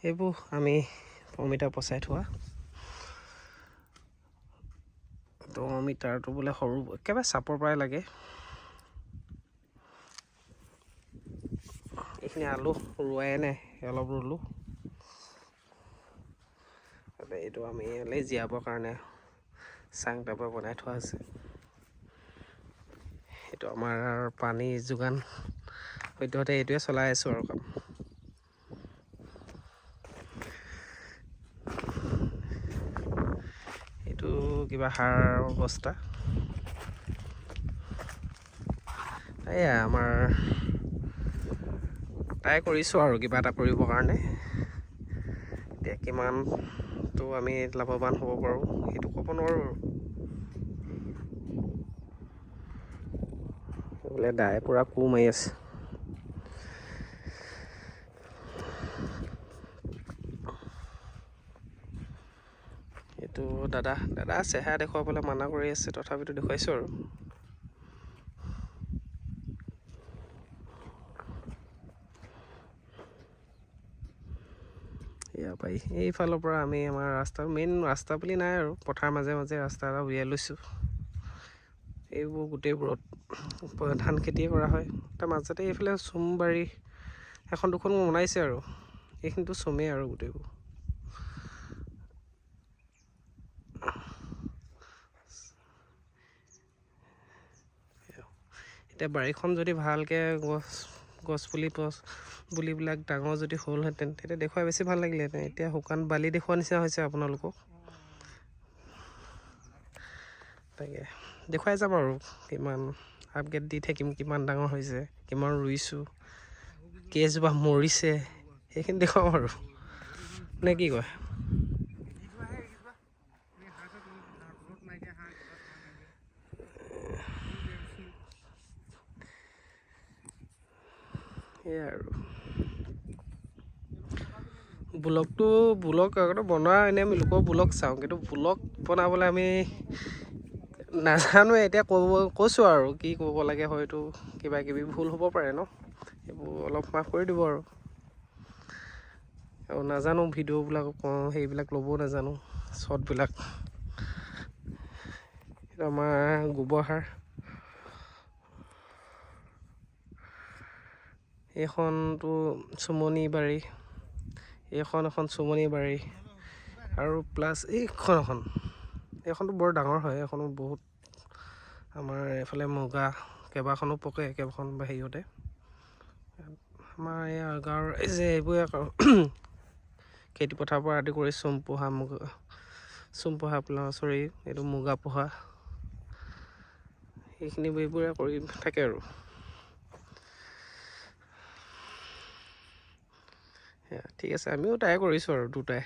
এইবোৰ আমি অমিতা পচাই থোৱা। তো অমিতাৰটো বোলে সৰু একেবাৰে চাপৰ পৰাই লাগে। এইখিনি আলু ৰোৱাই নাই, অলপ ৰুলোঁ। এইটো আমি জীয়াবৰ কাৰণে চাং টাইপৰ বনাই থোৱা আছে। এইটো আমাৰ পানী যোগান সদ্যহতে এইটোৱে চলাই আছোঁ আৰু কাম। এইটো কিবা সাৰ বস্তা। এয়া আমাৰ ট্ৰাই কৰিছোঁ আৰু কিবা এটা কৰিবৰ কাৰণে। এতিয়া কিমানটো আমি লাভৱান হ'ব পাৰোঁ সেইটো ক'ব নোৱাৰোঁ আৰু। বোলে দাই পূৰা কোৰ মাৰি আছে। এইটো দাদা চেহেৰা দেখুৱাবলৈ মানা কৰি আছে, তথাপিতো দেখুৱাইছোঁ আৰু। ইয়াৰ পাৰি এইফালৰ পৰা আমি আমাৰ মেইন ৰাস্তা বুলি নাই আৰু, পথাৰ মাজে মাজে ৰাস্তা এটা উলিয়াই লৈছোঁ। এইবোৰ গোটেইবোৰত ধান খেতিয়ে কৰা হয়। তাৰ মাজতে এইফালে চুমবাৰী এখন দুখন বনাইছে আৰু, এইখিনিতো চুমেই আৰু গোটেইবোৰ। এতিয়া বাৰীখন যদি ভালকৈ পুলিবিলাক ডাঙৰ যদি হ'লহেঁতেন তেতিয়া দেখুৱাই বেছি ভাল লাগিলেহেঁতেন। এতিয়া শুকান বালি দেখুওৱা নিচিনা হৈছে আপোনালোকক। তাকে দেখুৱাই যাম আৰু কিমান আপডেট দি থাকিম, কিমান ডাঙৰ হৈছে, কিমান ৰুইছোঁ, কেইজোপা মৰিছে, সেইখিনি দেখুৱাম আৰু, নে কি কয়? সেয়াই আৰু ব্লগ আগতে বনোৱা, এনেই আমি লোকৰ ব্লগ চাওঁ, কিন্তু ব্লগ বনাবলৈ আমি নাজানোৱে। এতিয়া কৈছোঁ আৰু কি ক'ব লাগে, হয়তো কিবা কিবি ভুল হ'ব পাৰে ন, এইবোৰ অলপ মাফ কৰি দিব আৰু নাজানো ভিডিঅ'বিলাক সেইবিলাক ল'বও নাজানো, শ্বৰ্টবিলাক। এইটো আমাৰ গোবৰ সাৰ। এইখনটো চুমনি বাৰী, এখন চুমনি বাৰী, আৰু প্লাছ এইখনতো বৰ ডাঙৰ হয়। এইখনো বহুত, আমাৰ এইফালে মুগা কেইবাখনো পকে, কেইবাখন হেৰিয়তে। আমাৰ এই গাঁৱৰ এই যে এইবোৰে খেতি পথাৰৰ পৰা আদি কৰি চোম পোহা এইটো মুগা পোহা, সেইখিনি এইবোৰে কৰি থাকে আৰু। ঠিক আছে, আমিও ট্ৰাই কৰিছোঁ আৰু দুটাই।